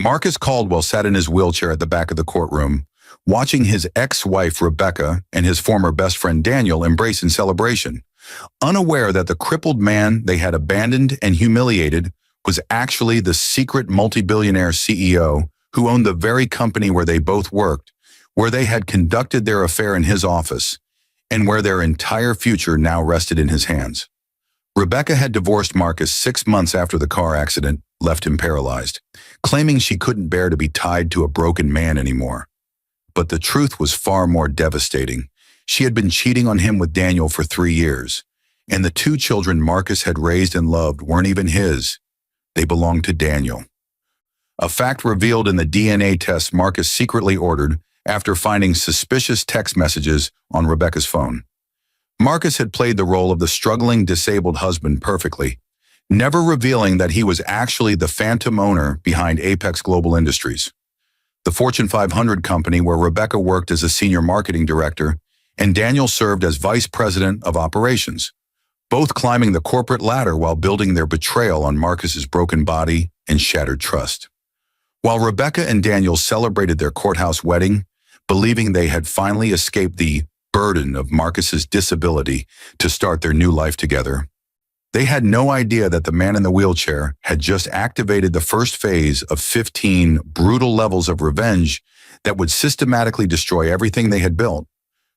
Marcus Caldwell sat in his wheelchair at the back of the courtroom, watching his ex-wife Rebecca and his former best friend Daniel embrace in celebration, unaware that the crippled man they had abandoned and humiliated was actually the secret multi-billionaire CEO who owned the very company where they both worked, where they had conducted their affair in his office, and where their entire future now rested in his hands. Rebecca had divorced Marcus 6 months after the car accident left him paralyzed, claiming she couldn't bear to be tied to a broken man anymore. But the truth was far more devastating. She had been cheating on him with Daniel for 3 years, and the 2 children Marcus had raised and loved weren't even his. They belonged to Daniel. A fact revealed in the DNA tests Marcus secretly ordered after finding suspicious text messages on Rebecca's phone. Marcus had played the role of the struggling disabled husband perfectly, never revealing that he was actually the phantom owner behind Apex Global Industries, the Fortune 500 company where Rebecca worked as a senior marketing director and Daniel served as vice president of operations, both climbing the corporate ladder while building their betrayal on Marcus's broken body and shattered trust. While Rebecca and Daniel celebrated their courthouse wedding, believing they had finally escaped the burden of Marcus's disability to start their new life together, they had no idea that the man in the wheelchair had just activated the first phase of 15 brutal levels of revenge that would systematically destroy everything they had built,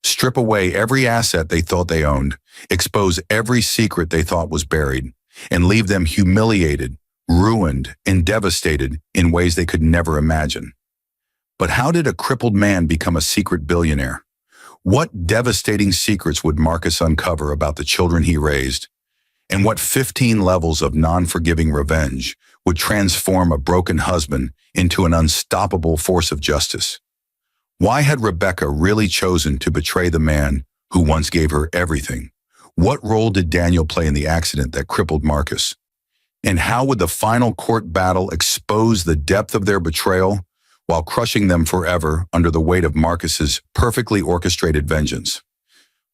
strip away every asset they thought they owned, expose every secret they thought was buried, and leave them humiliated, ruined, and devastated in ways they could never imagine. But how did a crippled man become a secret billionaire? What devastating secrets would Marcus uncover about the children he raised? And what 15 levels of non-forgiving revenge would transform a broken husband into an unstoppable force of justice? Why had Rebecca really chosen to betray the man who once gave her everything? What role did Daniel play in the accident that crippled Marcus? And how would the final court battle expose the depth of their betrayal while crushing them forever under the weight of Marcus's perfectly orchestrated vengeance?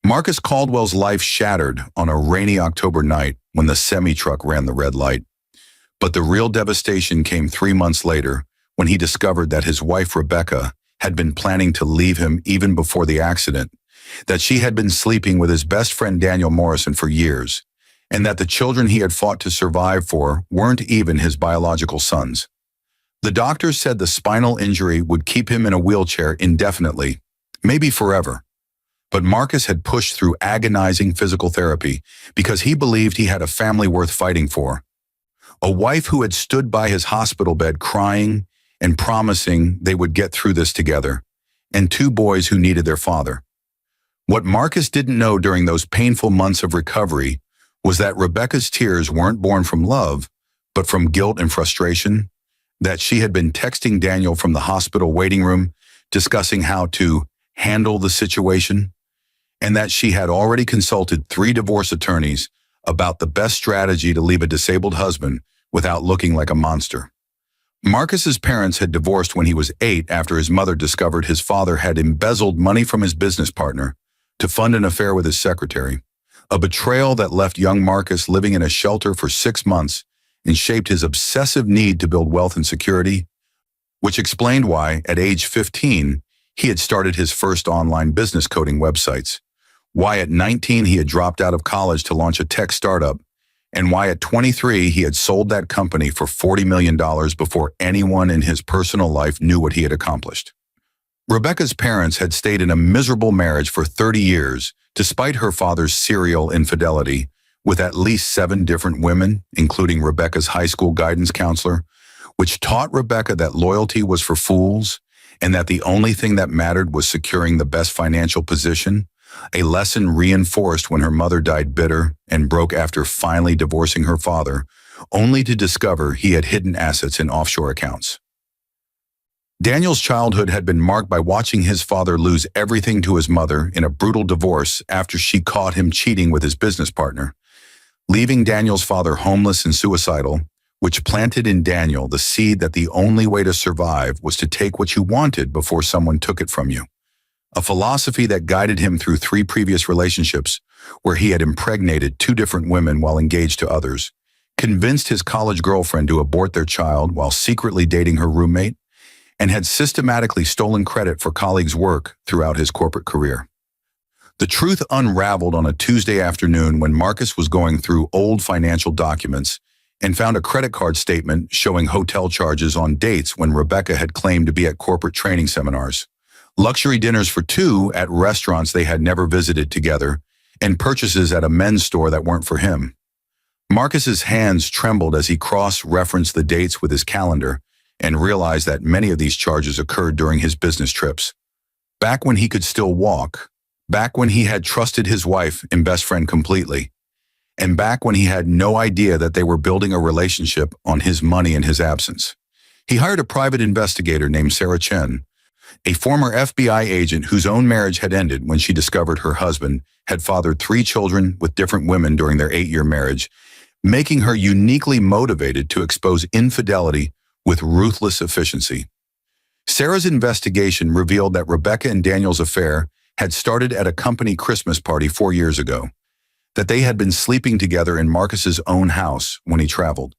Marcus Caldwell's life shattered on a rainy October night when the semi-truck ran the red light. But the real devastation came 3 months later when he discovered that his wife Rebecca had been planning to leave him even before the accident, that she had been sleeping with his best friend Daniel Morrison for years, and that the children he had fought to survive for weren't even his biological sons. The doctors said the spinal injury would keep him in a wheelchair indefinitely, maybe forever. But Marcus had pushed through agonizing physical therapy because he believed he had a family worth fighting for. A wife who had stood by his hospital bed crying and promising they would get through this together, and 2 boys who needed their father. What Marcus didn't know during those painful months of recovery was that Rebecca's tears weren't born from love, but from guilt and frustration, that she had been texting Daniel from the hospital waiting room, discussing how to handle the situation, and that she had already consulted 3 divorce attorneys about the best strategy to leave a disabled husband without looking like a monster. Marcus's parents had divorced when he was 8 after his mother discovered his father had embezzled money from his business partner to fund an affair with his secretary, a betrayal that left young Marcus living in a shelter for 6 months and shaped his obsessive need to build wealth and security, which explained why, at age 15, he had started his first online business coding websites, why at 19 he had dropped out of college to launch a tech startup, and why at 23 he had sold that company for $40 million before anyone in his personal life knew what he had accomplished. Rebecca's parents had stayed in a miserable marriage for 30 years, despite her father's serial infidelity, with at least 7 different women, including Rebecca's high school guidance counselor, which taught Rebecca that loyalty was for fools and that the only thing that mattered was securing the best financial position, a lesson reinforced when her mother died bitter and broke after finally divorcing her father, only to discover he had hidden assets in offshore accounts. Daniel's childhood had been marked by watching his father lose everything to his mother in a brutal divorce after she caught him cheating with his business partner, leaving Daniel's father homeless and suicidal, which planted in Daniel the seed that the only way to survive was to take what you wanted before someone took it from you. A philosophy that guided him through 3 previous relationships where he had impregnated 2 different women while engaged to others, convinced his college girlfriend to abort their child while secretly dating her roommate, and had systematically stolen credit for colleagues' work throughout his corporate career. The truth unraveled on a Tuesday afternoon when Marcus was going through old financial documents and found a credit card statement showing hotel charges on dates when Rebecca had claimed to be at corporate training seminars, luxury dinners for two at restaurants they had never visited together, and purchases at a men's store that weren't for him. Marcus's hands trembled as he cross-referenced the dates with his calendar and realized that many of these charges occurred during his business trips. Back when he could still walk, back when he had trusted his wife and best friend completely, and back when he had no idea that they were building a relationship on his money in his absence. He hired a private investigator named Sarah Chen, a former FBI agent whose own marriage had ended when she discovered her husband had fathered 3 children with different women during their 8-year marriage, making her uniquely motivated to expose infidelity with ruthless efficiency. Sarah's investigation revealed that Rebecca and Daniel's affair had started at a company Christmas party 4 years ago, that they had been sleeping together in Marcus's own house when he traveled,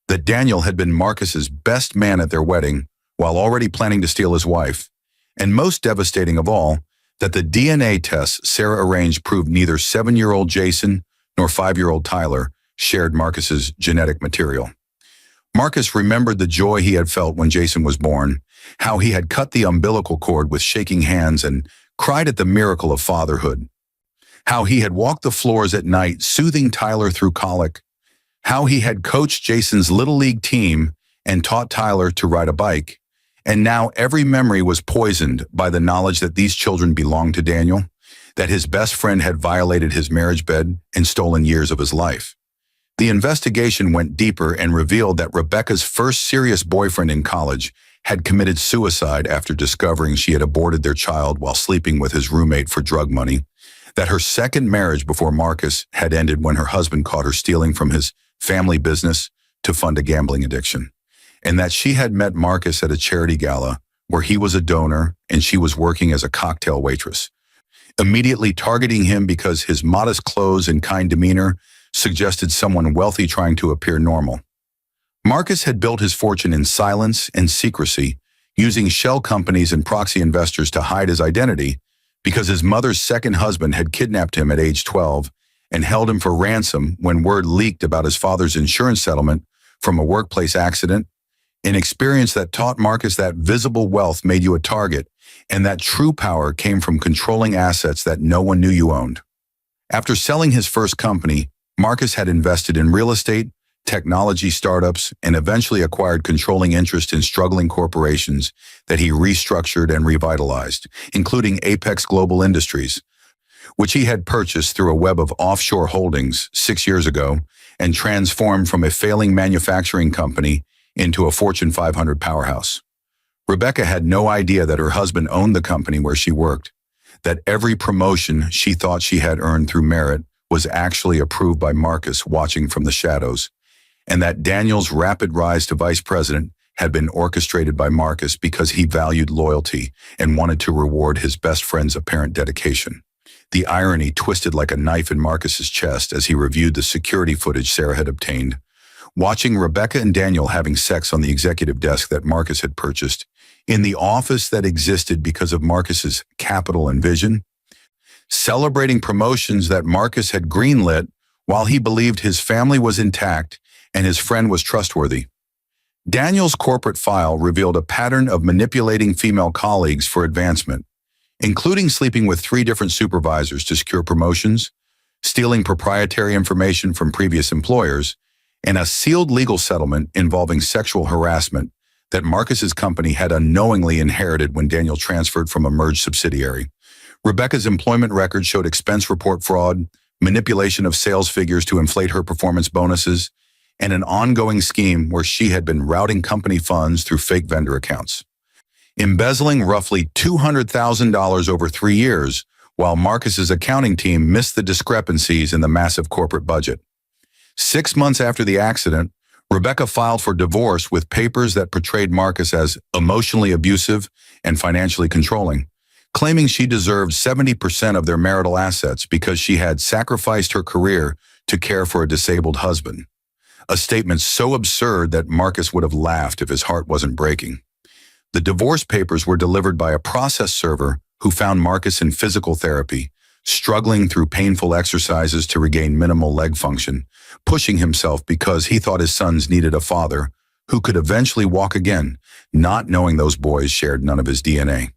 that Daniel had been Marcus's best man at their wedding while already planning to steal his wife, and most devastating of all, that the DNA tests Sarah arranged proved neither 7-year-old Jason nor 5-year-old Tyler shared Marcus's genetic material. Marcus remembered the joy he had felt when Jason was born, how he had cut the umbilical cord with shaking hands and cried at the miracle of fatherhood, how he had walked the floors at night soothing Tyler through colic, how he had coached Jason's Little League team and taught Tyler to ride a bike, and now every memory was poisoned by the knowledge that these children belonged to Daniel, that his best friend had violated his marriage bed and stolen years of his life. The investigation went deeper and revealed that Rebecca's first serious boyfriend in college had committed suicide after discovering she had aborted their child while sleeping with his roommate for drug money, that her second marriage before Marcus had ended when her husband caught her stealing from his family business to fund a gambling addiction, and that she had met Marcus at a charity gala where he was a donor and she was working as a cocktail waitress, immediately targeting him because his modest clothes and kind demeanor suggested someone wealthy trying to appear normal. Marcus had built his fortune in silence and secrecy, using shell companies and proxy investors to hide his identity because his mother's second husband had kidnapped him at age 12 and held him for ransom when word leaked about his father's insurance settlement from a workplace accident, an experience that taught Marcus that visible wealth made you a target and that true power came from controlling assets that no one knew you owned. After selling his first company, Marcus had invested in real estate, technology startups, and eventually acquired controlling interest in struggling corporations that he restructured and revitalized, including Apex Global Industries, which he had purchased through a web of offshore holdings 6 years ago and transformed from a failing manufacturing company into a Fortune 500 powerhouse. Rebecca had no idea that her husband owned the company where she worked, that every promotion she thought she had earned through merit was actually approved by Marcus watching from the shadows, and that Daniel's rapid rise to vice president had been orchestrated by Marcus because he valued loyalty and wanted to reward his best friend's apparent dedication. The irony twisted like a knife in Marcus's chest as he reviewed the security footage Sarah had obtained, watching Rebecca and Daniel having sex on the executive desk that Marcus had purchased, in the office that existed because of Marcus's capital and vision, celebrating promotions that Marcus had greenlit while he believed his family was intact and his friend was trustworthy. Daniel's corporate file revealed a pattern of manipulating female colleagues for advancement, including sleeping with 3 different supervisors to secure promotions, stealing proprietary information from previous employers, and a sealed legal settlement involving sexual harassment that Marcus's company had unknowingly inherited when Daniel transferred from a merged subsidiary. Rebecca's employment record showed expense report fraud, manipulation of sales figures to inflate her performance bonuses, and an ongoing scheme where she had been routing company funds through fake vendor accounts, embezzling roughly $200,000 over 3 years, while Marcus's accounting team missed the discrepancies in the massive corporate budget. 6 months after the accident, Rebecca filed for divorce with papers that portrayed Marcus as emotionally abusive and financially controlling, claiming she deserved 70% of their marital assets because she had sacrificed her career to care for a disabled husband. a statement so absurd that Marcus would have laughed if his heart wasn't breaking. The divorce papers were delivered by a process server who found Marcus in physical therapy, struggling through painful exercises to regain minimal leg function, pushing himself because he thought his sons needed a father who could eventually walk again, not knowing those boys shared none of his DNA.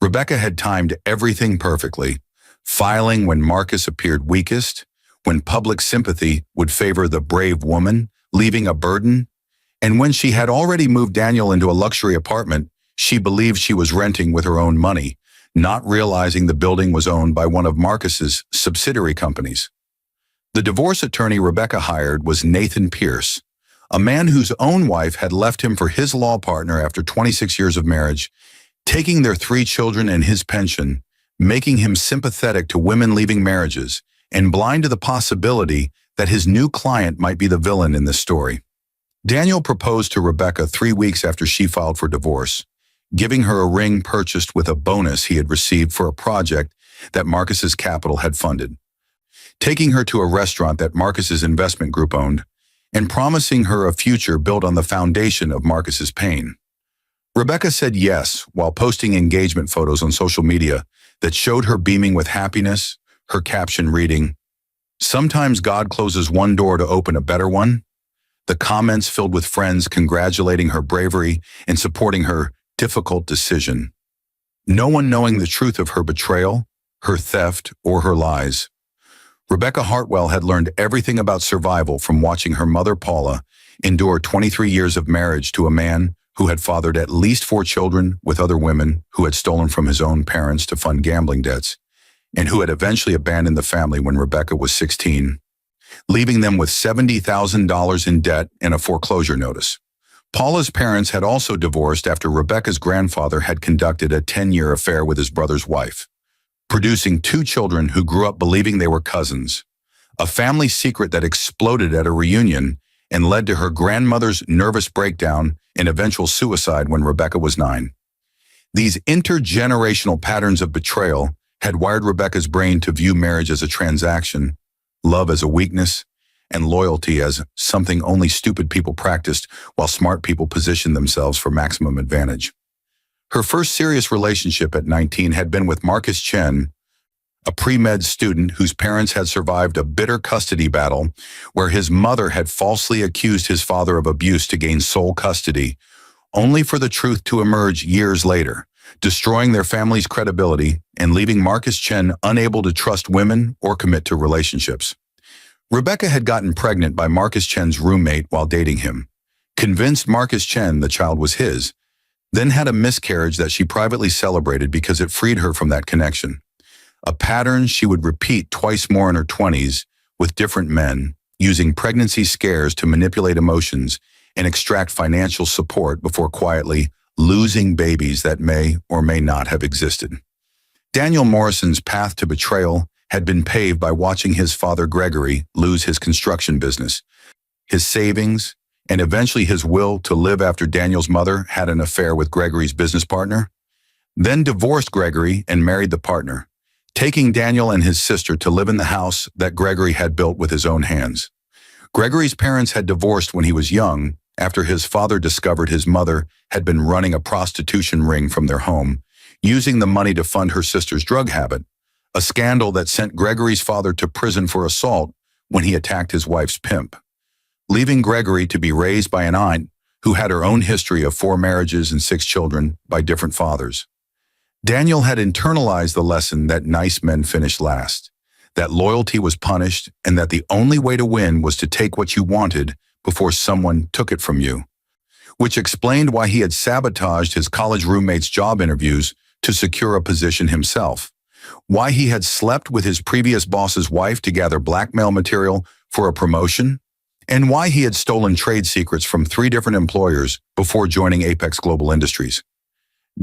Rebecca had timed everything perfectly, filing when Marcus appeared weakest, when public sympathy would favor the brave woman, leaving a burden, and when she had already moved Daniel into a luxury apartment she believed she was renting with her own money, not realizing the building was owned by one of Marcus's subsidiary companies. The divorce attorney Rebecca hired was Nathan Pierce, a man whose own wife had left him for his law partner after 26 years of marriage, taking their 3 children and his pension, making him sympathetic to women leaving marriages, and blind to the possibility that his new client might be the villain in this story. Daniel proposed to Rebecca 3 weeks after she filed for divorce, giving her a ring purchased with a bonus he had received for a project that Marcus's capital had funded, taking her to a restaurant that Marcus's investment group owned, and promising her a future built on the foundation of Marcus's pain. Rebecca said yes while posting engagement photos on social media that showed her beaming with happiness, her caption reading, "Sometimes God closes one door to open a better one." The comments filled with friends congratulating her bravery and supporting her difficult decision. No one knowing the truth of her betrayal, her theft, or her lies. Rebecca Hartwell had learned everything about survival from watching her mother Paula endure 23 years of marriage to a man who had fathered at least 4 children with other women, who had stolen from his own parents to fund gambling debts, and who had eventually abandoned the family when Rebecca was 16, leaving them with $70,000 in debt and a foreclosure notice. Paula's parents had also divorced after Rebecca's grandfather had conducted a 10-year affair with his brother's wife, producing 2 children who grew up believing they were cousins, a family secret that exploded at a reunion and led to her grandmother's nervous breakdown and eventual suicide when Rebecca was 9. These intergenerational patterns of betrayal had wired Rebecca's brain to view marriage as a transaction, love as a weakness, and loyalty as something only stupid people practiced while smart people positioned themselves for maximum advantage. Her first serious relationship at 19 had been with Marcus Chen, a pre-med student whose parents had survived a bitter custody battle where his mother had falsely accused his father of abuse to gain sole custody, only for the truth to emerge years later, destroying their family's credibility and leaving Marcus Chen unable to trust women or commit to relationships. Rebecca had gotten pregnant by Marcus Chen's roommate while dating him, convinced Marcus Chen the child was his, then had a miscarriage that she privately celebrated because it freed her from that connection. A pattern she would repeat twice more in her 20s with different men, using pregnancy scares to manipulate emotions and extract financial support before quietly losing babies that may or may not have existed. Daniel Morrison's path to betrayal had been paved by watching his father Gregory lose his construction business, his savings, and eventually his will to live after Daniel's mother had an affair with Gregory's business partner, then divorced Gregory and married the partner, taking Daniel and his sister to live in the house that Gregory had built with his own hands. Gregory's parents had divorced when he was young after his father discovered his mother had been running a prostitution ring from their home, using the money to fund her sister's drug habit, a scandal that sent Gregory's father to prison for assault when he attacked his wife's pimp, leaving Gregory to be raised by an aunt who had her own history of 4 marriages and 6 children by different fathers. Daniel had internalized the lesson that nice men finish last, that loyalty was punished, and that the only way to win was to take what you wanted before someone took it from you, which explained why he had sabotaged his college roommate's job interviews to secure a position himself, why he had slept with his previous boss's wife to gather blackmail material for a promotion, and why he had stolen trade secrets from 3 different employers before joining Apex Global Industries.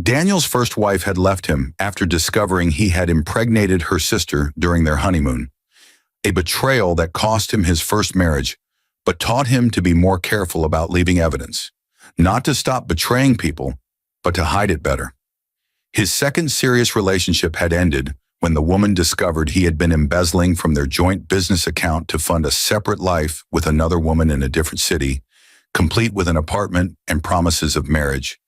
Daniel's first wife had left him after discovering he had impregnated her sister during their honeymoon, a betrayal that cost him his first marriage, but taught him to be more careful about leaving evidence, not to stop betraying people, but to hide it better. His second serious relationship had ended when the woman discovered he had been embezzling from their joint business account to fund a separate life with another woman in a different city, complete with an apartment and promises of marriage.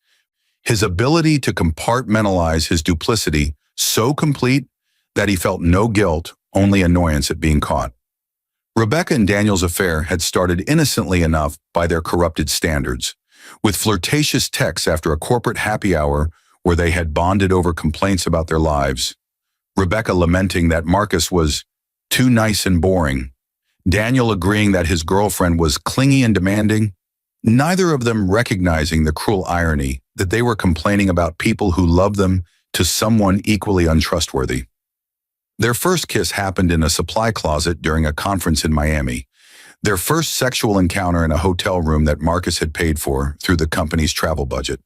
His ability to compartmentalize his duplicity so complete that he felt no guilt, only annoyance at being caught. Rebecca and Daniel's affair had started innocently enough by their corrupted standards, with flirtatious texts after a corporate happy hour where they had bonded over complaints about their lives. Rebecca lamenting that Marcus was too nice and boring, Daniel agreeing that his girlfriend was clingy and demanding, neither of them recognizing the cruel irony that they were complaining about people who loved them to someone equally untrustworthy. Their first kiss happened in a supply closet during a conference in Miami. Their first sexual encounter in a hotel room that Marcus had paid for through the company's travel budget,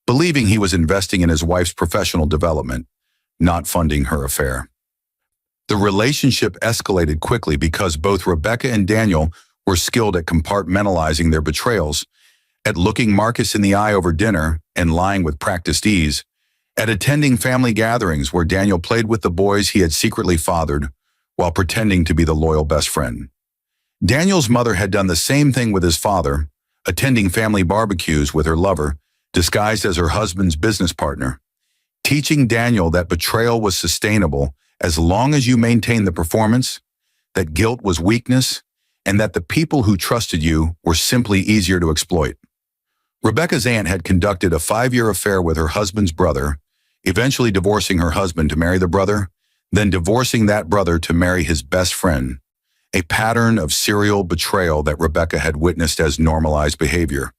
believing he was investing in his wife's professional development, not funding her affair. The relationship escalated quickly because both Rebecca and Daniel were skilled at compartmentalizing their betrayals, at looking Marcus in the eye over dinner and lying with practiced ease, at attending family gatherings where Daniel played with the boys he had secretly fathered while pretending to be the loyal best friend. Daniel's mother had done the same thing with his father, attending family barbecues with her lover, disguised as her husband's business partner, teaching Daniel that betrayal was sustainable as long as you maintained the performance, that guilt was weakness, and that the people who trusted you were simply easier to exploit. Rebecca's aunt had conducted a 5-year affair with her husband's brother, eventually divorcing her husband to marry the brother, then divorcing that brother to marry his best friend, a pattern of serial betrayal that Rebecca had witnessed as normalized behavior,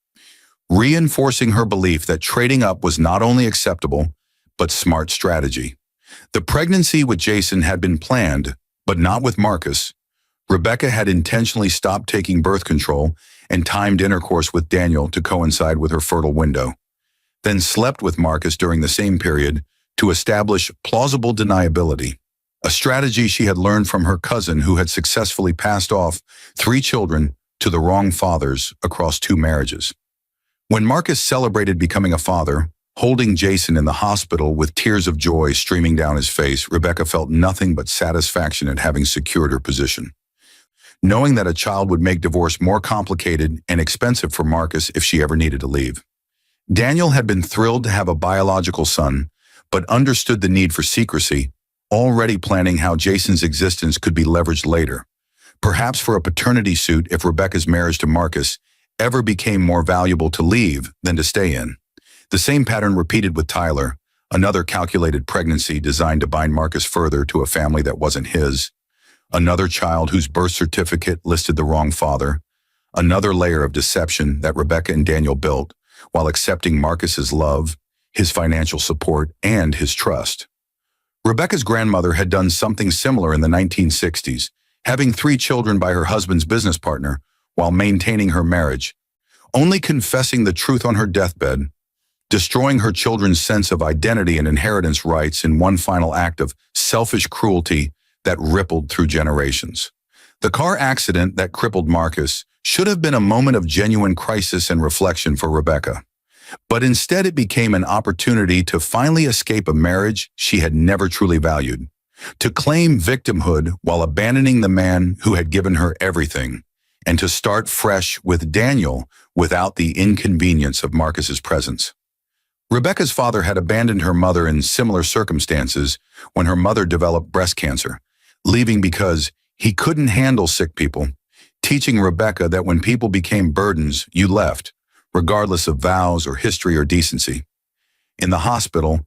reinforcing her belief that trading up was not only acceptable, but smart strategy. The pregnancy with Jason had been planned, but not with Marcus. Rebecca had intentionally stopped taking birth control and timed intercourse with Daniel to coincide with her fertile window, then slept with Marcus during the same period to establish plausible deniability, a strategy she had learned from her cousin who had successfully passed off 3 children to the wrong fathers across 2 marriages. When Marcus celebrated becoming a father, holding Jason in the hospital with tears of joy streaming down his face, Rebecca felt nothing but satisfaction at having secured her position, knowing that a child would make divorce more complicated and expensive for Marcus if she ever needed to leave. Daniel had been thrilled to have a biological son, but understood the need for secrecy, already planning how Jason's existence could be leveraged later, perhaps for a paternity suit if Rebecca's marriage to Marcus ever became more valuable to leave than to stay in. The same pattern repeated with Tyler, another calculated pregnancy designed to bind Marcus further to a family that wasn't his, another child whose birth certificate listed the wrong father, another layer of deception that Rebecca and Daniel built while accepting Marcus's love, his financial support, and his trust. Rebecca's grandmother had done something similar in the 1960s, having 3 children by her husband's business partner while maintaining her marriage, only confessing the truth on her deathbed, destroying her children's sense of identity and inheritance rights in one final act of selfish cruelty that rippled through generations. The car accident that crippled Marcus should have been a moment of genuine crisis and reflection for Rebecca, but instead it became an opportunity to finally escape a marriage she had never truly valued, to claim victimhood while abandoning the man who had given her everything, and to start fresh with Daniel without the inconvenience of Marcus's presence. Rebecca's father had abandoned her mother in similar circumstances when her mother developed breast cancer, leaving because he couldn't handle sick people, teaching Rebecca that when people became burdens, you left, regardless of vows or history or decency. In the hospital,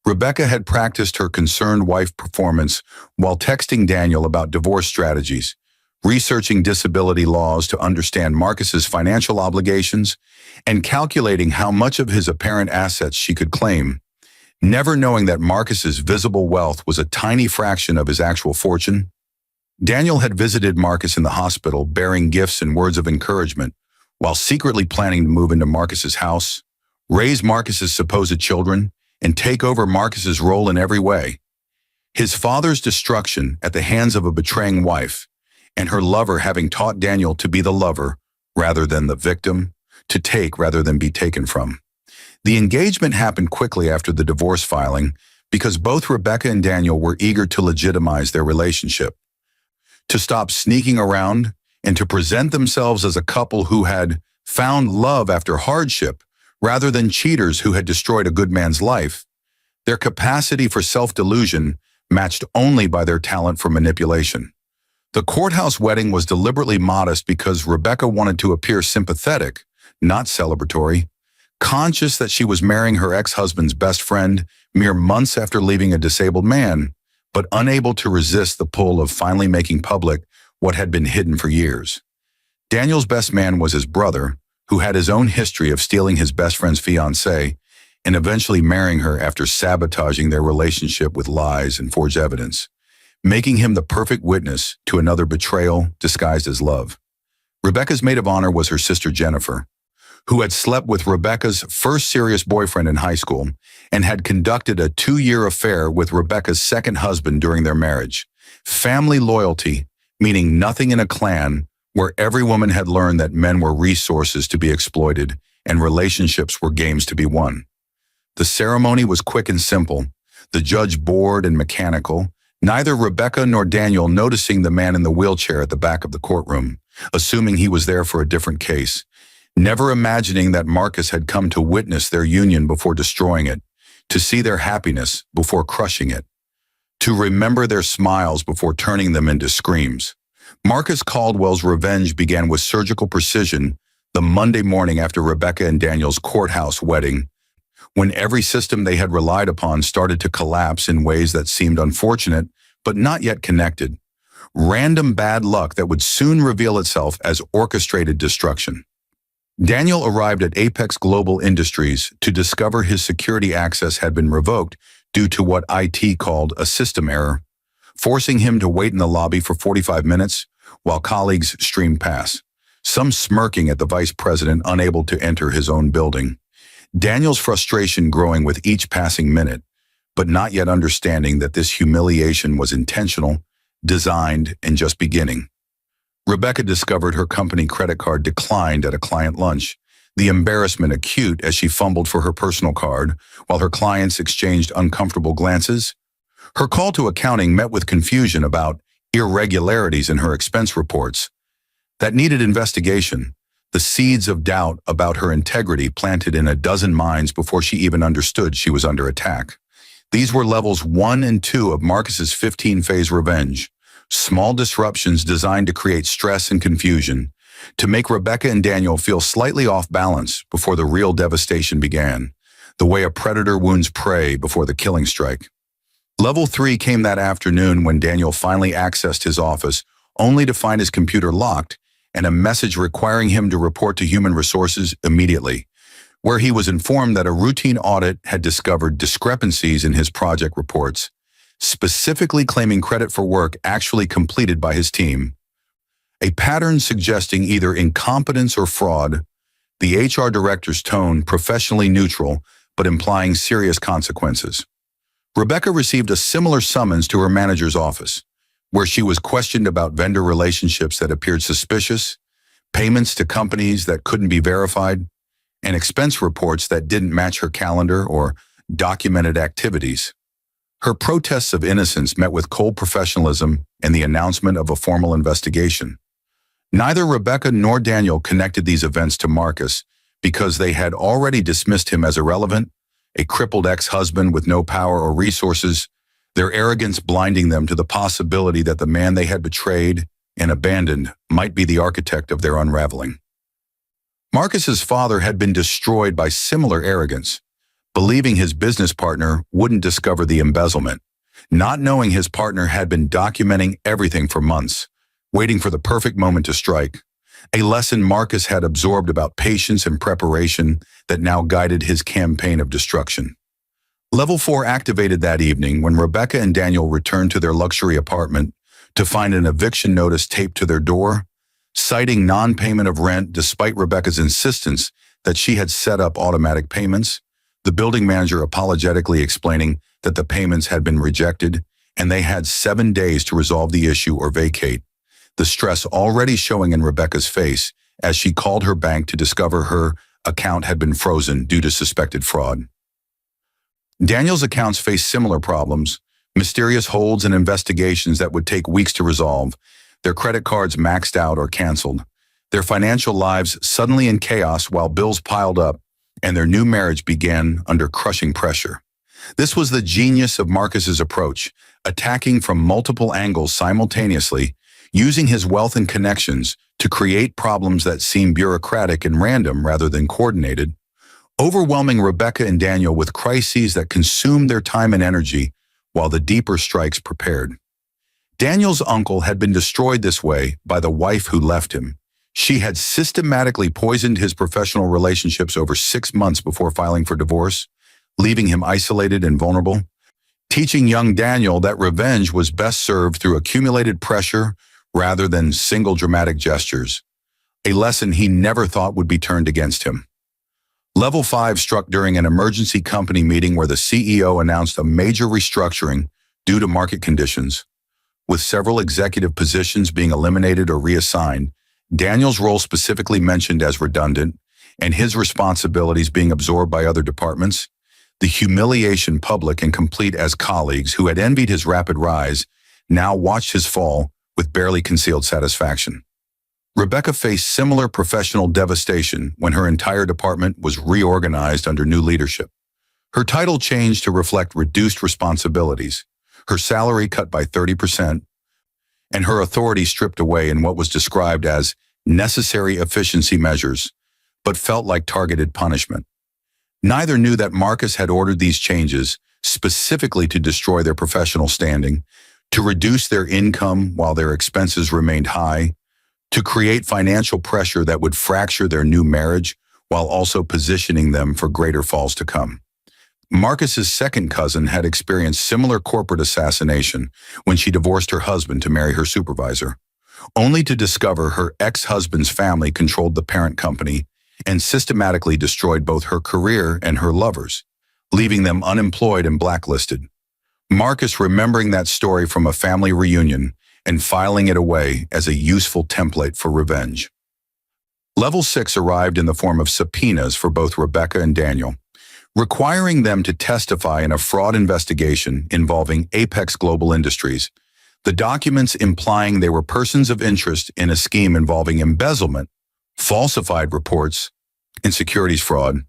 Rebecca had practiced her concerned wife performance while texting Daniel about divorce strategies, researching disability laws to understand Marcus's financial obligations, and calculating how much of his apparent assets she could claim, never knowing that Marcus's visible wealth was a tiny fraction of his actual fortune. Daniel had visited Marcus in the hospital, bearing gifts and words of encouragement, while secretly planning to move into Marcus's house, raise Marcus's supposed children, and take over Marcus's role in every way. His father's destruction at the hands of a betraying wife, and her lover having taught Daniel to be the lover rather than the victim, to take rather than be taken from. The engagement happened quickly after the divorce filing because both Rebecca and Daniel were eager to legitimize their relationship, to stop sneaking around, and to present themselves as a couple who had found love after hardship rather than cheaters who had destroyed a good man's life. Their capacity for self-delusion matched only by their talent for manipulation. The courthouse wedding was deliberately modest because Rebecca wanted to appear sympathetic, not celebratory, conscious that she was marrying her ex-husband's best friend mere months after leaving a disabled man, but unable to resist the pull of finally making public what had been hidden for years. Daniel's best man was his brother, who had his own history of stealing his best friend's fiancée and eventually marrying her after sabotaging their relationship with lies and forged evidence, making him the perfect witness to another betrayal disguised as love. Rebecca's maid of honor was her sister Jennifer, who had slept with Rebecca's first serious boyfriend in high school and had conducted a 2-year affair with Rebecca's second husband during their marriage. Family loyalty, meaning nothing in a clan where every woman had learned that men were resources to be exploited and relationships were games to be won. The ceremony was quick and simple, the judge bored and mechanical, neither Rebecca nor Daniel noticing the man in the wheelchair at the back of the courtroom, assuming he was there for a different case, never imagining that Marcus had come to witness their union before destroying it, to see their happiness before crushing it, to remember their smiles before turning them into screams. Marcus Caldwell's revenge began with surgical precision the Monday morning after Rebecca and Daniel's courthouse wedding, when every system they had relied upon started to collapse in ways that seemed unfortunate but not yet connected. Random bad luck that would soon reveal itself as orchestrated destruction. Daniel arrived at Apex Global Industries to discover his security access had been revoked due to what IT called a system error, forcing him to wait in the lobby for 45 minutes while colleagues streamed past, some smirking at the vice president unable to enter his own building. Daniel's frustration growing with each passing minute, but not yet understanding that this humiliation was intentional, designed, and just beginning. Rebecca discovered her company credit card declined at a client lunch, the embarrassment acute as she fumbled for her personal card while her clients exchanged uncomfortable glances. Her call to accounting met with confusion about irregularities in her expense reports that needed investigation, the seeds of doubt about her integrity planted in a dozen minds before she even understood she was under attack. These were levels 1 and 2 of Marcus's 15-phase revenge, small disruptions designed to create stress and confusion, to make Rebecca and Daniel feel slightly off balance before the real devastation began, the way a predator wounds prey before the killing strike. Level 3 came that afternoon when Daniel finally accessed his office, only to find his computer locked and a message requiring him to report to Human Resources immediately, where he was informed that a routine audit had discovered discrepancies in his project reports, specifically claiming credit for work actually completed by his team, a pattern suggesting either incompetence or fraud, the HR director's tone professionally neutral but implying serious consequences. Rebecca received a similar summons to her manager's office, where she was questioned about vendor relationships that appeared suspicious, payments to companies that couldn't be verified, and expense reports that didn't match her calendar or documented activities. Her protests of innocence met with cold professionalism and the announcement of a formal investigation. Neither Rebecca nor Daniel connected these events to Marcus because they had already dismissed him as irrelevant, a crippled ex-husband with no power or resources, their arrogance blinding them to the possibility that the man they had betrayed and abandoned might be the architect of their unraveling. Marcus's father had been destroyed by similar arrogance, believing his business partner wouldn't discover the embezzlement, not knowing his partner had been documenting everything for months, waiting for the perfect moment to strike, a lesson Marcus had absorbed about patience and preparation that now guided his campaign of destruction. Level 4 activated that evening when Rebecca and Daniel returned to their luxury apartment to find an eviction notice taped to their door, citing non-payment of rent despite Rebecca's insistence that she had set up automatic payments, the building manager apologetically explaining that the payments had been rejected and they had 7 days to resolve the issue or vacate, the stress already showing in Rebecca's face as she called her bank to discover her account had been frozen due to suspected fraud. Daniel's accounts faced similar problems, mysterious holds and investigations that would take weeks to resolve, their credit cards maxed out or canceled, their financial lives suddenly in chaos while bills piled up, and their new marriage began under crushing pressure. This was the genius of Marcus's approach, attacking from multiple angles simultaneously, using his wealth and connections to create problems that seem bureaucratic and random rather than coordinated, overwhelming Rebecca and Daniel with crises that consumed their time and energy while the deeper strikes prepared. Daniel's uncle had been destroyed this way by the wife who left him. She had systematically poisoned his professional relationships over 6 months before filing for divorce, leaving him isolated and vulnerable, teaching young Daniel that revenge was best served through accumulated pressure rather than single dramatic gestures, a lesson he never thought would be turned against him. Level 5 struck during an emergency company meeting where the CEO announced a major restructuring due to market conditions. With several executive positions being eliminated or reassigned, Daniel's role specifically mentioned as redundant, and his responsibilities being absorbed by other departments, the humiliation public and complete as colleagues who had envied his rapid rise now watched his fall with barely concealed satisfaction. Rebecca faced similar professional devastation when her entire department was reorganized under new leadership. Her title changed to reflect reduced responsibilities, her salary cut by 30%, and her authority stripped away in what was described as necessary efficiency measures, but felt like targeted punishment. Neither knew that Marcus had ordered these changes specifically to destroy their professional standing, to reduce their income while their expenses remained high, to create financial pressure that would fracture their new marriage while also positioning them for greater falls to come. Marcus's second cousin had experienced similar corporate assassination when she divorced her husband to marry her supervisor, only to discover her ex-husband's family controlled the parent company and systematically destroyed both her career and her lovers, leaving them unemployed and blacklisted. Marcus remembering that story from a family reunion and filing it away as a useful template for revenge. Level 6 arrived in the form of subpoenas for both Rebecca and Daniel, requiring them to testify in a fraud investigation involving Apex Global Industries, the documents implying they were persons of interest in a scheme involving embezzlement, falsified reports, and securities fraud,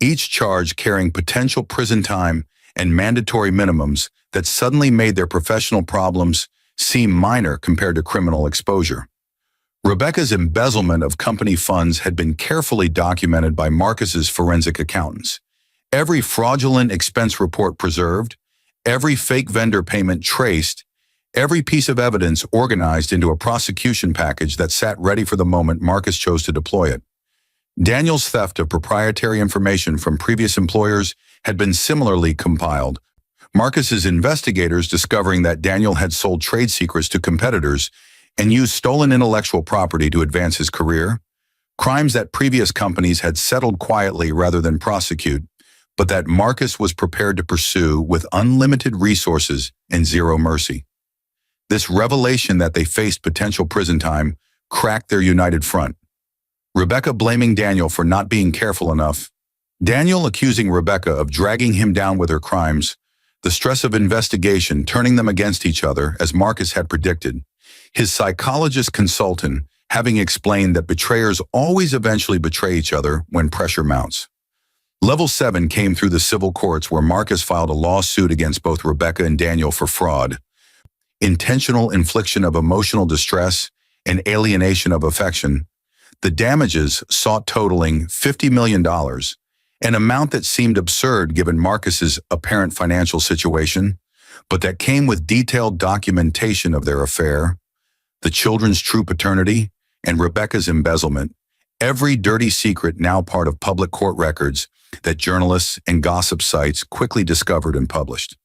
each charge carrying potential prison time and mandatory minimums that suddenly made their professional problems seem minor compared to criminal exposure. Rebecca's embezzlement of company funds had been carefully documented by Marcus's forensic accountants. Every fraudulent expense report preserved, every fake vendor payment traced, every piece of evidence organized into a prosecution package that sat ready for the moment Marcus chose to deploy it. Daniel's theft of proprietary information from previous employers had been similarly compiled, Marcus's investigators discovering that Daniel had sold trade secrets to competitors and used stolen intellectual property to advance his career, crimes that previous companies had settled quietly rather than prosecute, but that Marcus was prepared to pursue with unlimited resources and zero mercy. This revelation that they faced potential prison time cracked their united front. Rebecca blaming Daniel for not being careful enough, Daniel accusing Rebecca of dragging him down with her crimes, the stress of investigation turning them against each other as Marcus had predicted, his psychologist consultant having explained that betrayers always eventually betray each other when pressure mounts. Level 7 came through the civil courts where Marcus filed a lawsuit against both Rebecca and Daniel for fraud, intentional infliction of emotional distress, and alienation of affection. The damages sought totaling $50 million, an amount that seemed absurd given Marcus's apparent financial situation, but that came with detailed documentation of their affair, the children's true paternity, and Rebecca's embezzlement, every dirty secret now part of public court records that journalists and gossip sites quickly discovered and published.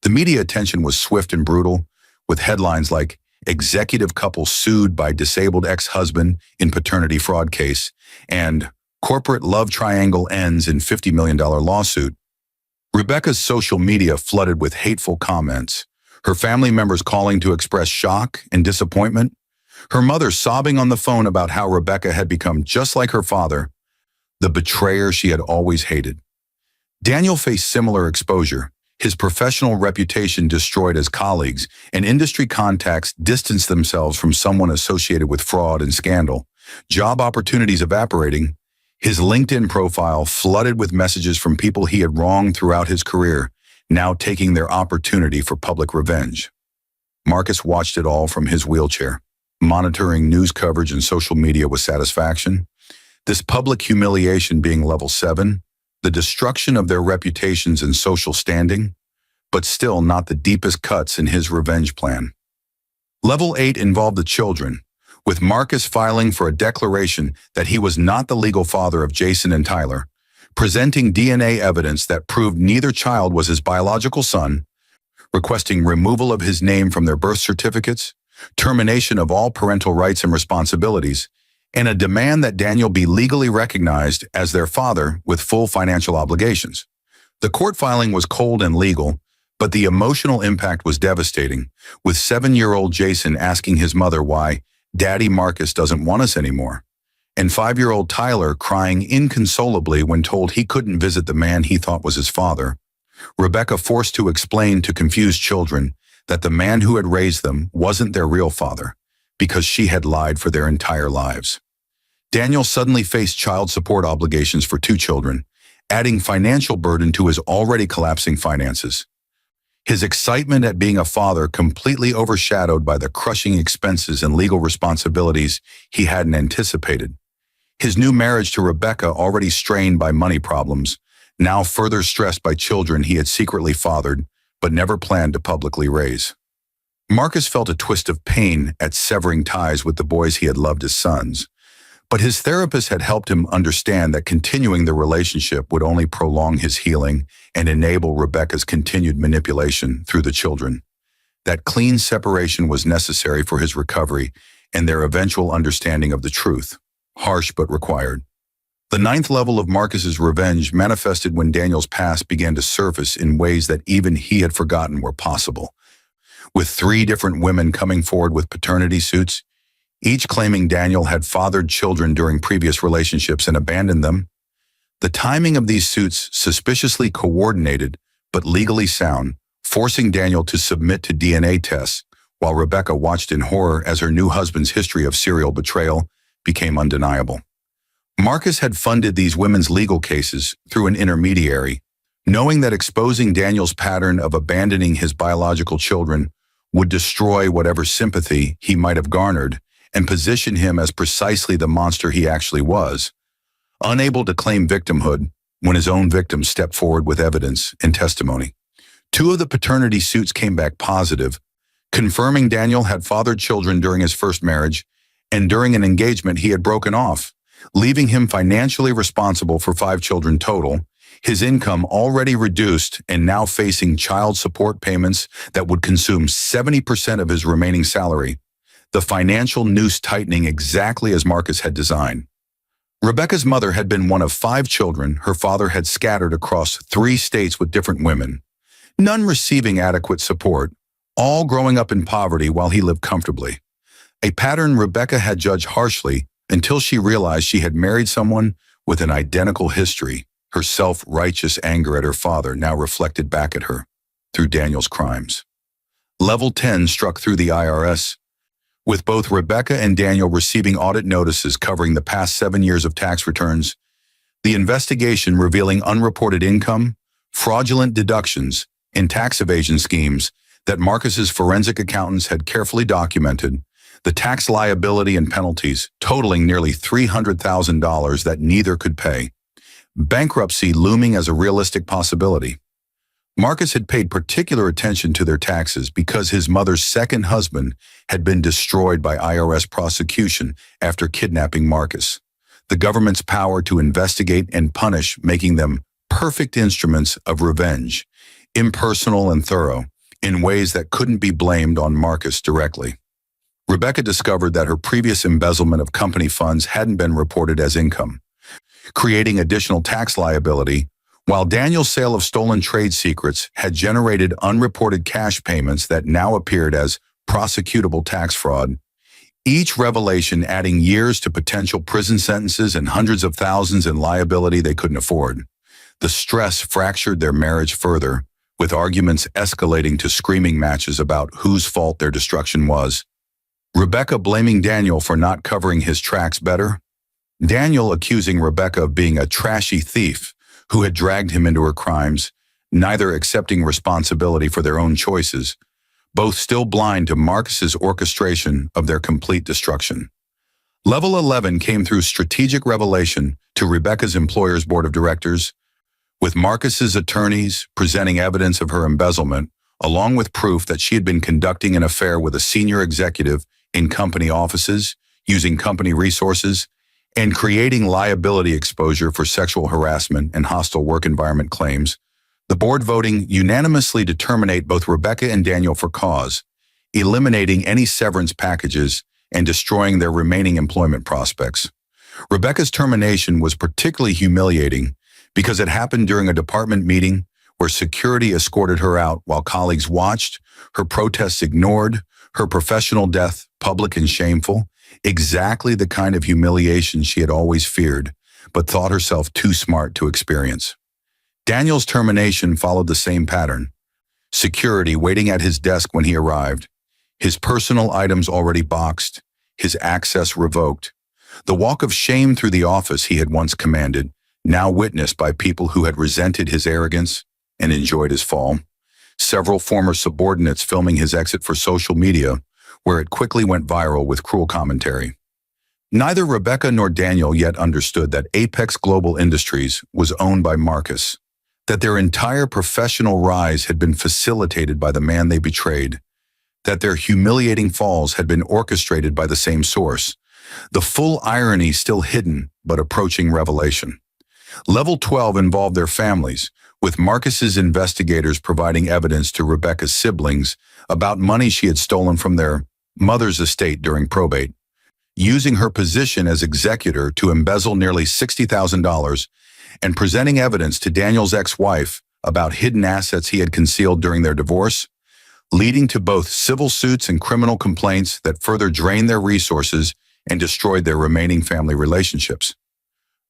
The media attention was swift and brutal, with headlines like "Executive Couple Sued by Disabled Ex-Husband in Paternity Fraud Case" and "Corporate Love Triangle Ends in $50 Million Lawsuit." Rebecca's social media flooded with hateful comments, her family members calling to express shock and disappointment, her mother sobbing on the phone about how Rebecca had become just like her father, the betrayer she had always hated. Daniel faced similar exposure, his professional reputation destroyed as colleagues, and industry contacts distanced themselves from someone associated with fraud and scandal. Job opportunities evaporating, his LinkedIn profile flooded with messages from people he had wronged throughout his career, now taking their opportunity for public revenge. Marcus watched it all from his wheelchair, monitoring news coverage and social media with satisfaction. This public humiliation being level 7, the destruction of their reputations and social standing, but still not the deepest cuts in his revenge plan. Level 8 involved the children, with Marcus filing for a declaration that he was not the legal father of Jason and Tyler, presenting DNA evidence that proved neither child was his biological son, requesting removal of his name from their birth certificates, termination of all parental rights and responsibilities, and a demand that Daniel be legally recognized as their father with full financial obligations. The court filing was cold and legal, but the emotional impact was devastating, with 7-year-old Jason asking his mother why Daddy Marcus doesn't want us anymore, and 5-year-old Tyler crying inconsolably when told he couldn't visit the man he thought was his father. Rebecca forced to explain to confused children that the man who had raised them wasn't their real father, because she had lied for their entire lives. Daniel suddenly faced child support obligations for 2 children, adding financial burden to his already collapsing finances. His excitement at being a father completely overshadowed by the crushing expenses and legal responsibilities he hadn't anticipated. His new marriage to Rebecca, already strained by money problems, now further stressed by children he had secretly fathered but never planned to publicly raise. Marcus felt a twist of pain at severing ties with the boys he had loved as sons, but his therapist had helped him understand that continuing the relationship would only prolong his healing and enable Rebecca's continued manipulation through the children. That clean separation was necessary for his recovery and their eventual understanding of the truth, harsh but required. The 9th level of Marcus's revenge manifested when Daniel's past began to surface in ways that even he had forgotten were possible. With 3 different women coming forward with paternity suits, each claiming Daniel had fathered children during previous relationships and abandoned them. The timing of these suits suspiciously coordinated but legally sound, forcing Daniel to submit to DNA tests, while Rebecca watched in horror as her new husband's history of serial betrayal became undeniable. Marcus had funded these women's legal cases through an intermediary, knowing that exposing Daniel's pattern of abandoning his biological children would destroy whatever sympathy he might have garnered and position him as precisely the monster he actually was, unable to claim victimhood when his own victims stepped forward with evidence and testimony. 2 of the paternity suits came back positive, confirming Daniel had fathered children during his first marriage and during an engagement he had broken off, leaving him financially responsible for 5 children total, his income already reduced and now facing child support payments that would consume 70% of his remaining salary, the financial noose tightening exactly as Marcus had designed. Rebecca's mother had been one of 5 children her father had scattered across 3 states with different women, none receiving adequate support, all growing up in poverty while he lived comfortably. A pattern Rebecca had judged harshly until she realized she had married someone with an identical history, her self-righteous anger at her father now reflected back at her through Daniel's crimes. Level 10 struck through the IRS, with both Rebecca and Daniel receiving audit notices covering the past 7 years of tax returns, the investigation revealing unreported income, fraudulent deductions, and tax evasion schemes that Marcus's forensic accountants had carefully documented, the tax liability and penalties totaling nearly $300,000 that neither could pay, bankruptcy looming as a realistic possibility. Marcus had paid particular attention to their taxes because his mother's second husband had been destroyed by IRS prosecution after kidnapping Marcus, the government's power to investigate and punish making them perfect instruments of revenge, impersonal and thorough, in ways that couldn't be blamed on Marcus directly. Rebecca discovered that her previous embezzlement of company funds hadn't been reported as income, creating additional tax liability, while Daniel's sale of stolen trade secrets had generated unreported cash payments that now appeared as prosecutable tax fraud, each revelation adding years to potential prison sentences and hundreds of thousands in liability they couldn't afford. The stress fractured their marriage further, with arguments escalating to screaming matches about whose fault their destruction was. Rebecca blaming Daniel for not covering his tracks better, Daniel accusing Rebecca of being a trashy thief who had dragged him into her crimes, neither accepting responsibility for their own choices, both still blind to Marcus's orchestration of their complete destruction. Level 11 came through strategic revelation to Rebecca's employer's board of directors, with Marcus's attorneys presenting evidence of her embezzlement, along with proof that she had been conducting an affair with a senior executive in company offices, using company resources, and creating liability exposure for sexual harassment and hostile work environment claims. The board voting unanimously to terminate both Rebecca and Daniel for cause, eliminating any severance packages and destroying their remaining employment prospects. Rebecca's termination was particularly humiliating because it happened during a department meeting where security escorted her out while colleagues watched, her protests ignored, her professional death public and shameful, exactly the kind of humiliation she had always feared, but thought herself too smart to experience. Daniel's termination followed the same pattern. Security waiting at his desk when he arrived, his personal items already boxed, his access revoked. The walk of shame through the office he had once commanded, now witnessed by people who had resented his arrogance and enjoyed his fall. Several former subordinates filming his exit for social media, where it quickly went viral with cruel commentary. Neither Rebecca nor Daniel yet understood that Apex Global Industries was owned by Marcus, that their entire professional rise had been facilitated by the man they betrayed, that their humiliating falls had been orchestrated by the same source, the full irony still hidden but approaching revelation. Level 12 involved their families, with Marcus's investigators providing evidence to Rebecca's siblings about money she had stolen from their mother's estate during probate, using her position as executor to embezzle nearly $60,000 and presenting evidence to Daniel's ex-wife about hidden assets he had concealed during their divorce, leading to both civil suits and criminal complaints that further drained their resources and destroyed their remaining family relationships.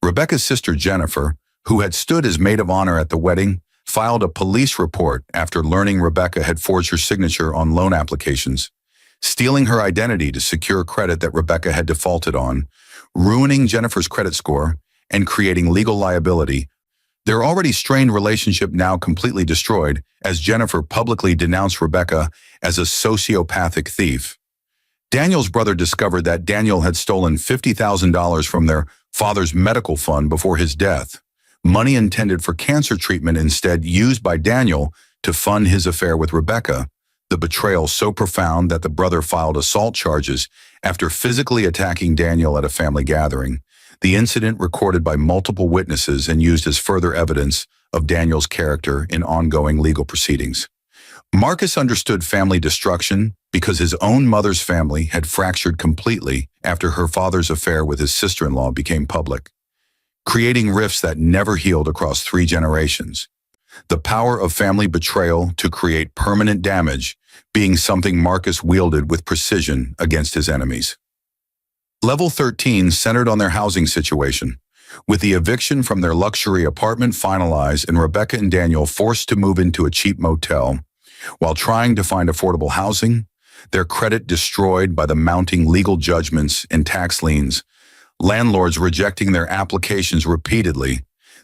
Rebecca's sister Jennifer, who had stood as maid of honor at the wedding, filed a police report after learning Rebecca had forged her signature on loan applications, stealing her identity to secure credit that Rebecca had defaulted on, ruining Jennifer's credit score, and creating legal liability. Their already strained relationship now completely destroyed as Jennifer publicly denounced Rebecca as a sociopathic thief. Daniel's brother discovered that Daniel had stolen $50,000 from their father's medical fund before his death, money intended for cancer treatment instead used by Daniel to fund his affair with Rebecca, the betrayal so profound that the brother filed assault charges after physically attacking Daniel at a family gathering, the incident recorded by multiple witnesses and used as further evidence of Daniel's character in ongoing legal proceedings. Marcus understood family destruction because his own mother's family had fractured completely after her father's affair with his sister-in-law became public, creating rifts that never healed across 3 generations. The power of family betrayal to create permanent damage being something Marcus wielded with precision against his enemies. Level 13 centered on their housing situation, with the eviction from their luxury apartment finalized and Rebecca and Daniel forced to move into a cheap motel. While trying to find affordable housing, their credit destroyed by the mounting legal judgments and tax liens, landlords rejecting their applications repeatedly,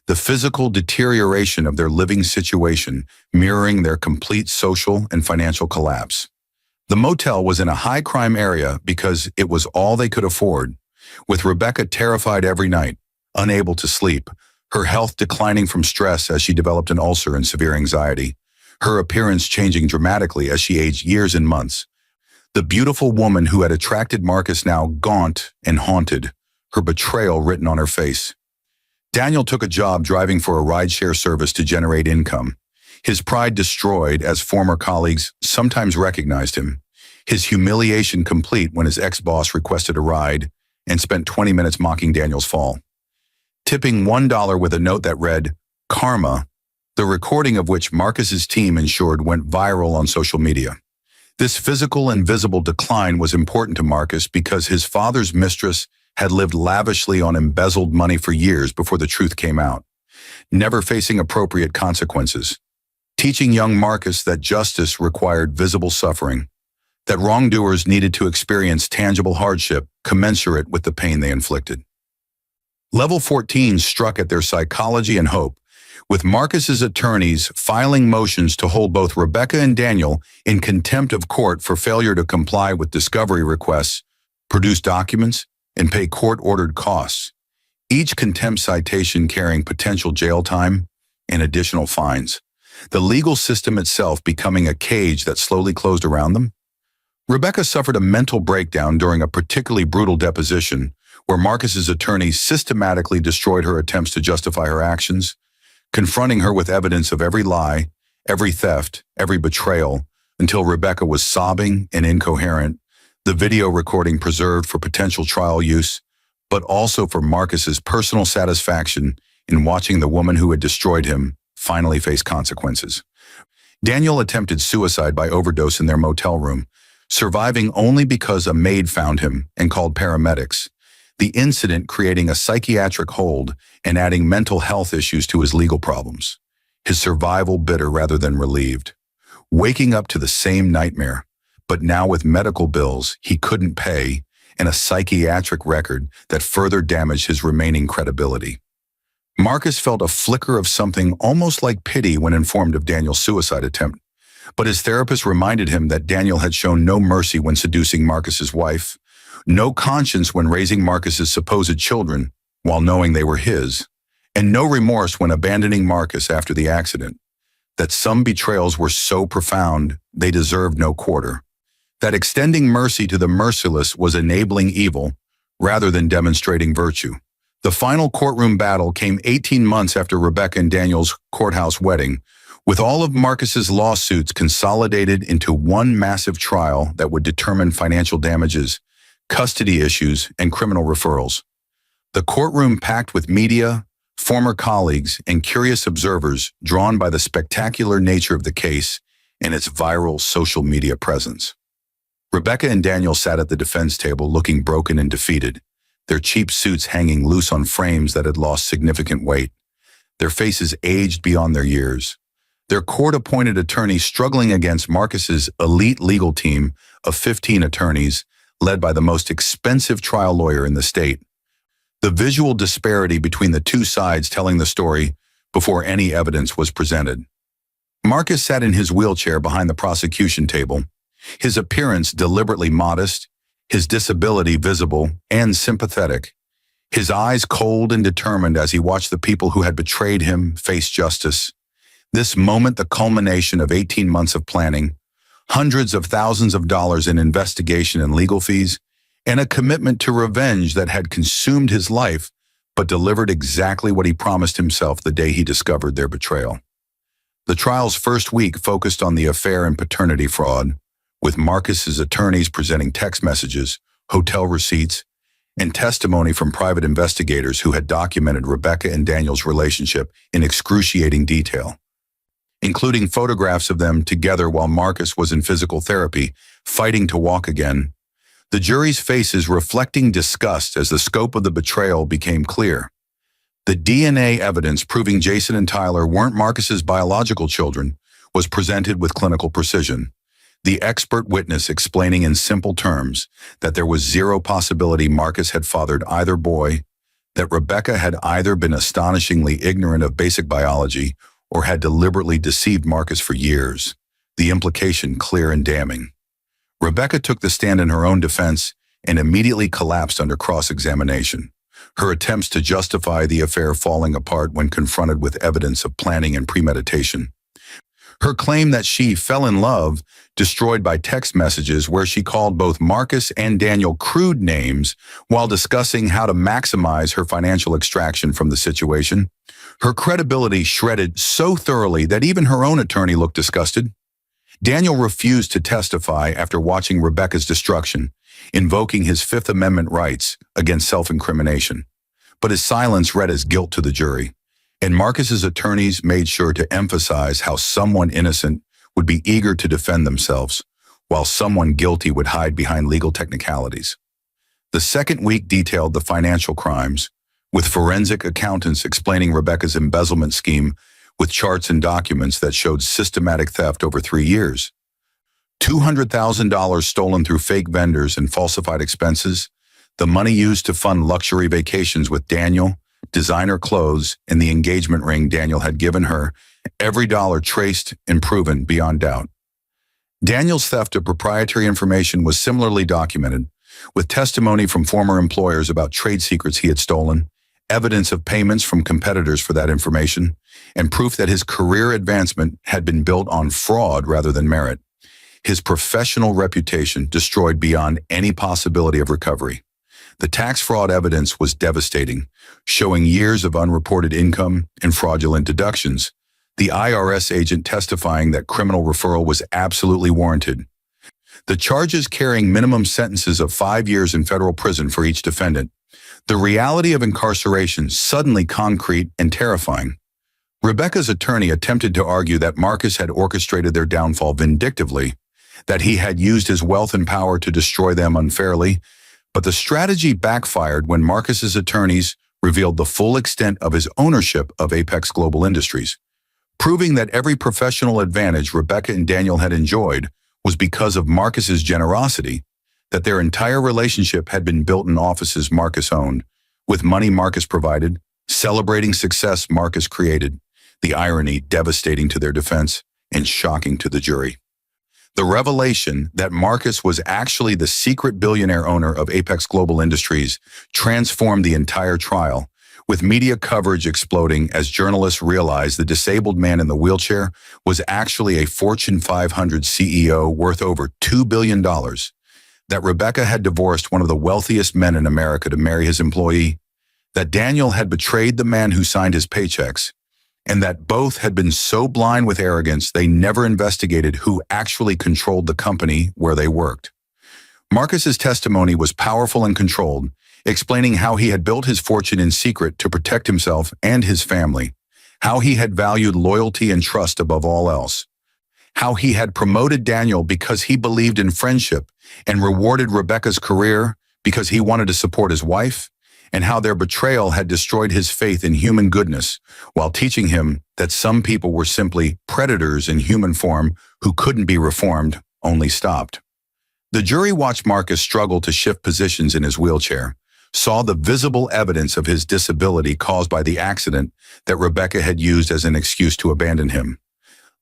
the physical deterioration of their living situation mirroring their complete social and financial collapse. The motel was in a high-crime area because it was all they could afford, with Rebecca terrified every night, unable to sleep, her health declining from stress as she developed an ulcer and severe anxiety, her appearance changing dramatically as she aged years and months. The beautiful woman who had attracted Marcus now gaunt and haunted, her betrayal written on her face. Daniel took a job driving for a rideshare service to generate income, his pride destroyed as former colleagues sometimes recognized him, his humiliation complete when his ex-boss requested a ride and spent 20 minutes mocking Daniel's fall. Tipping $1 with a note that read, "Karma," the recording of which Marcus's team ensured went viral on social media. This physical and visible decline was important to Marcus because his father's mistress had lived lavishly on embezzled money for years before the truth came out. never facing appropriate consequences, teaching young Marcus that justice required visible suffering, that wrongdoers needed to experience tangible hardship commensurate with the pain they inflicted. Level 14 struck at their psychology and hope, with Marcus's attorneys filing motions to hold both Rebecca and Daniel in contempt of court for failure to comply with discovery requests, produce documents, and pay court-ordered costs, each contempt citation carrying potential jail time and additional fines, the legal system itself becoming a cage that slowly closed around them. Rebecca suffered a mental breakdown during a particularly brutal deposition where Marcus's attorneys systematically destroyed her attempts to justify her actions, confronting her with evidence of every lie, every theft, every betrayal, until Rebecca was sobbing and incoherent, the video recording preserved for potential trial use, but also for Marcus's personal satisfaction in watching the woman who had destroyed him finally face consequences. Daniel attempted suicide by overdose in their motel room, surviving only because a maid found him and called paramedics, the incident creating a psychiatric hold and adding mental health issues to his legal problems, his survival bitter rather than relieved. Waking up to the same nightmare, but now with medical bills he couldn't pay and a psychiatric record that further damaged his remaining credibility. Marcus felt a flicker of something almost like pity when informed of Daniel's suicide attempt, but his therapist reminded him that Daniel had shown no mercy when seducing Marcus's wife, no conscience when raising Marcus's supposed children while knowing they were his, and no remorse when abandoning Marcus after the accident, that some betrayals were so profound they deserved no quarter, that extending mercy to the merciless was enabling evil rather than demonstrating virtue. The final courtroom battle came 18 months after Rebecca and Daniel's courthouse wedding, with all of Marcus's lawsuits consolidated into one massive trial that would determine financial damages, custody issues, and criminal referrals. The courtroom packed with media, former colleagues, and curious observers drawn by the spectacular nature of the case and its viral social media presence. Rebecca and Daniel sat at the defense table looking broken and defeated, their cheap suits hanging loose on frames that had lost significant weight, their faces aged beyond their years, their court-appointed attorneys struggling against Marcus's elite legal team of 15 attorneys, led by the most expensive trial lawyer in the state. The visual disparity between the two sides telling the story before any evidence was presented. Marcus sat in his wheelchair behind the prosecution table, his appearance deliberately modest, his disability visible and sympathetic, his eyes cold and determined as he watched the people who had betrayed him face justice. This moment, the culmination of 18 months of planning, hundreds of thousands of dollars in investigation and legal fees, and a commitment to revenge that had consumed his life, but delivered exactly what he promised himself the day he discovered their betrayal. The trial's first week focused on the affair and paternity fraud, with Marcus's attorneys presenting text messages, hotel receipts, and testimony from private investigators who had documented Rebecca and Daniel's relationship in excruciating detail, including photographs of them together while Marcus was in physical therapy, fighting to walk again. The jury's faces reflecting disgust as the scope of the betrayal became clear. The DNA evidence proving Jason and Tyler weren't Marcus's biological children was presented with clinical precision. The expert witness explaining in simple terms that there was zero possibility Marcus had fathered either boy, that Rebecca had either been astonishingly ignorant of basic biology or had deliberately deceived Marcus for years, the implication clear and damning. Rebecca took the stand in her own defense and immediately collapsed under cross-examination, her attempts to justify the affair falling apart when confronted with evidence of planning and premeditation. Her claim that she fell in love, destroyed by text messages where she called both Marcus and Daniel crude names while discussing how to maximize her financial extraction from the situation. Her credibility shredded so thoroughly that even her own attorney looked disgusted. Daniel refused to testify after watching Rebecca's destruction, invoking his Fifth Amendment rights against self-incrimination. But his silence read as guilt to the jury, and Marcus's attorneys made sure to emphasize how someone innocent would be eager to defend themselves, while someone guilty would hide behind legal technicalities. The second week detailed the financial crimes, with forensic accountants explaining Rebecca's embezzlement scheme with charts and documents that showed systematic theft over 3 years. $200,000 stolen through fake vendors and falsified expenses, the money used to fund luxury vacations with Daniel, designer clothes, and the engagement ring Daniel had given her, every dollar traced and proven beyond doubt. Daniel's theft of proprietary information was similarly documented, with testimony from former employers about trade secrets he had stolen, evidence of payments from competitors for that information, and proof that his career advancement had been built on fraud rather than merit. His professional reputation destroyed beyond any possibility of recovery. The tax fraud evidence was devastating, showing years of unreported income and fraudulent deductions, the IRS agent testifying that criminal referral was absolutely warranted. The charges carrying minimum sentences of 5 years in federal prison for each defendant. The reality of incarceration suddenly concrete and terrifying. Rebecca's attorney attempted to argue that Marcus had orchestrated their downfall vindictively, that he had used his wealth and power to destroy them unfairly, but the strategy backfired when Marcus's attorneys revealed the full extent of his ownership of Apex Global Industries, proving that every professional advantage Rebecca and Daniel had enjoyed was because of Marcus's generosity, that their entire relationship had been built in offices Marcus owned, with money Marcus provided, celebrating success Marcus created, the irony devastating to their defense and shocking to the jury. The revelation that Marcus was actually the secret billionaire owner of Apex Global Industries transformed the entire trial, with media coverage exploding as journalists realized the disabled man in the wheelchair was actually a Fortune 500 CEO worth over $2 billion, that Rebecca had divorced one of the wealthiest men in America to marry his employee, that Daniel had betrayed the man who signed his paychecks, and that both had been so blind with arrogance they never investigated who actually controlled the company where they worked. Marcus's testimony was powerful and controlled, explaining how he had built his fortune in secret to protect himself and his family, how he had valued loyalty and trust above all else, how he had promoted Daniel because he believed in friendship and rewarded Rebecca's career because he wanted to support his wife, and how their betrayal had destroyed his faith in human goodness while teaching him that some people were simply predators in human form who couldn't be reformed, only stopped. The jury watched Marcus struggle to shift positions in his wheelchair, saw the visible evidence of his disability caused by the accident that Rebecca had used as an excuse to abandon him,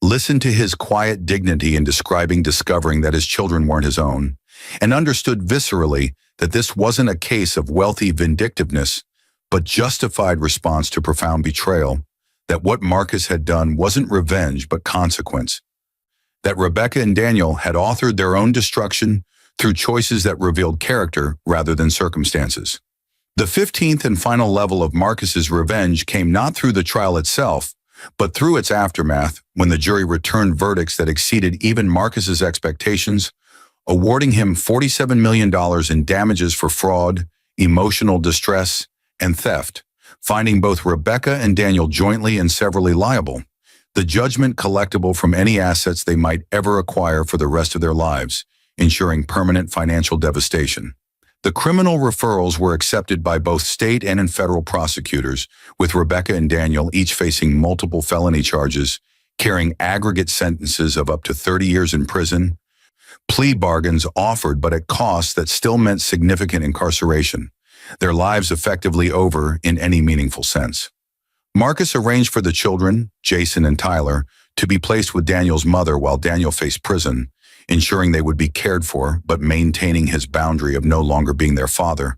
listened to his quiet dignity in discovering that his children weren't his own, and understood viscerally that this wasn't a case of wealthy vindictiveness, but justified response to profound betrayal, that what Marcus had done wasn't revenge but consequence, that Rebecca and Daniel had authored their own destruction through choices that revealed character rather than circumstances. The 15th and final level of Marcus's revenge came not through the trial itself, but through its aftermath, when the jury returned verdicts that exceeded even Marcus's expectations, awarding him $47 million in damages for fraud, emotional distress, and theft, finding both Rebecca and Daniel jointly and severally liable, the judgment collectible from any assets they might ever acquire for the rest of their lives, ensuring permanent financial devastation. The criminal referrals were accepted by both state and federal prosecutors, with Rebecca and Daniel each facing multiple felony charges, carrying aggregate sentences of up to 30 years in prison, plea bargains offered but at costs that still meant significant incarceration, their lives effectively over in any meaningful sense. Marcus arranged for the children, Jason and Tyler, to be placed with Daniel's mother while Daniel faced prison, ensuring they would be cared for but maintaining his boundary of no longer being their father.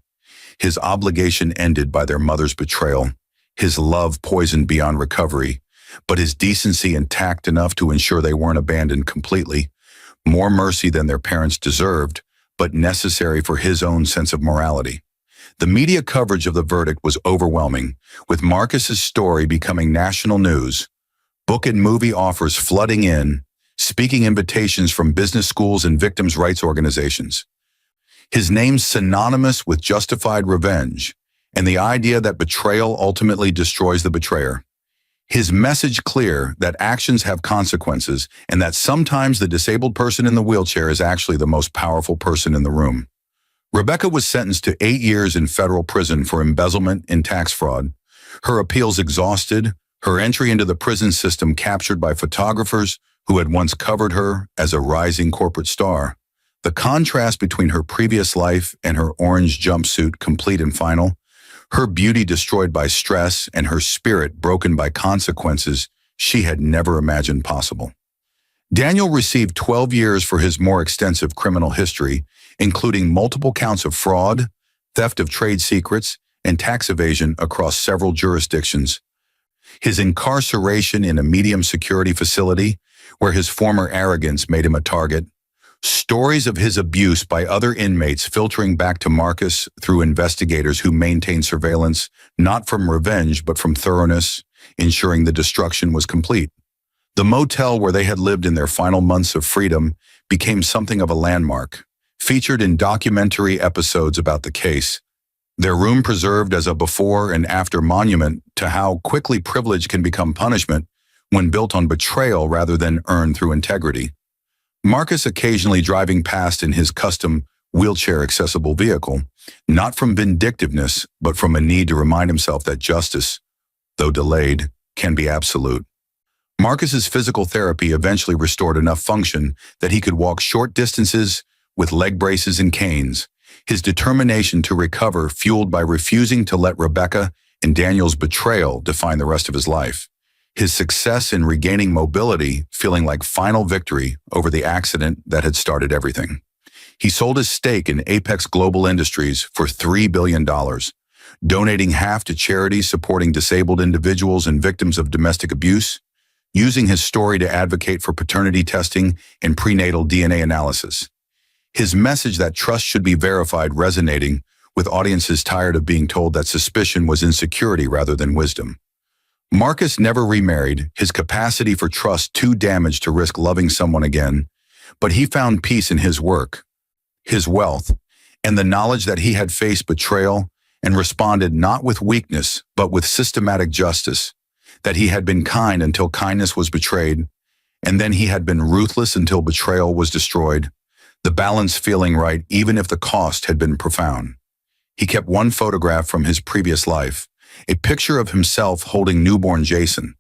His obligation ended by their mother's betrayal, his love poisoned beyond recovery, but his decency intact enough to ensure they weren't abandoned completely. More mercy than their parents deserved, but necessary for his own sense of morality. The media coverage of the verdict was overwhelming, with Marcus's story becoming national news, book and movie offers flooding in, speaking invitations from business schools and victims' rights organizations. His name synonymous with justified revenge, and the idea that betrayal ultimately destroys the betrayer. His message clear that actions have consequences and that sometimes the disabled person in the wheelchair is actually the most powerful person in the room. Rebecca was sentenced to 8 years in federal prison for embezzlement and tax fraud. Her appeals exhausted, her entry into the prison system captured by photographers who had once covered her as a rising corporate star. The contrast between her previous life and her orange jumpsuit complete and final, her beauty destroyed by stress and her spirit broken by consequences she had never imagined possible. Daniel received 12 years for his more extensive criminal history, including multiple counts of fraud, theft of trade secrets, and tax evasion across several jurisdictions. His incarceration in a medium security facility, where his former arrogance made him a target, stories of his abuse by other inmates filtering back to Marcus through investigators who maintained surveillance, not from revenge but from thoroughness, ensuring the destruction was complete. The motel where they had lived in their final months of freedom became something of a landmark, featured in documentary episodes about the case. Their room preserved as a before and after monument to how quickly privilege can become punishment when built on betrayal rather than earned through integrity. Marcus occasionally driving past in his custom wheelchair-accessible vehicle, not from vindictiveness, but from a need to remind himself that justice, though delayed, can be absolute. Marcus's physical therapy eventually restored enough function that he could walk short distances with leg braces and canes, his determination to recover fueled by refusing to let Rebecca and Daniel's betrayal define the rest of his life. His success in regaining mobility feeling like final victory over the accident that had started everything. He sold his stake in Apex Global Industries for $3 billion, donating half to charities supporting disabled individuals and victims of domestic abuse, using his story to advocate for paternity testing and prenatal DNA analysis. His message that trust should be verified resonating with audiences tired of being told that suspicion was insecurity rather than wisdom. Marcus never remarried, his capacity for trust too damaged to risk loving someone again, but he found peace in his work, his wealth, and the knowledge that he had faced betrayal and responded not with weakness, but with systematic justice, that he had been kind until kindness was betrayed, and then he had been ruthless until betrayal was destroyed, the balance feeling right even if the cost had been profound. He kept one photograph from his previous life, a picture of himself holding newborn Jason,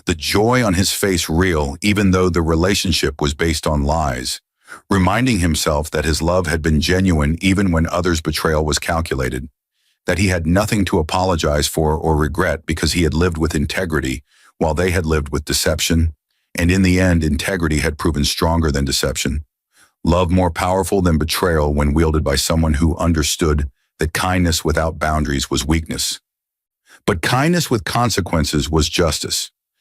the joy on his face real even though the relationship was based on lies, reminding himself that his love had been genuine even when others' betrayal was calculated, that he had nothing to apologize for or regret because he had lived with integrity while they had lived with deception, and in the end, integrity had proven stronger than deception. Love more powerful than betrayal when wielded by someone who understood that kindness without boundaries was weakness. But kindness with consequences was justice.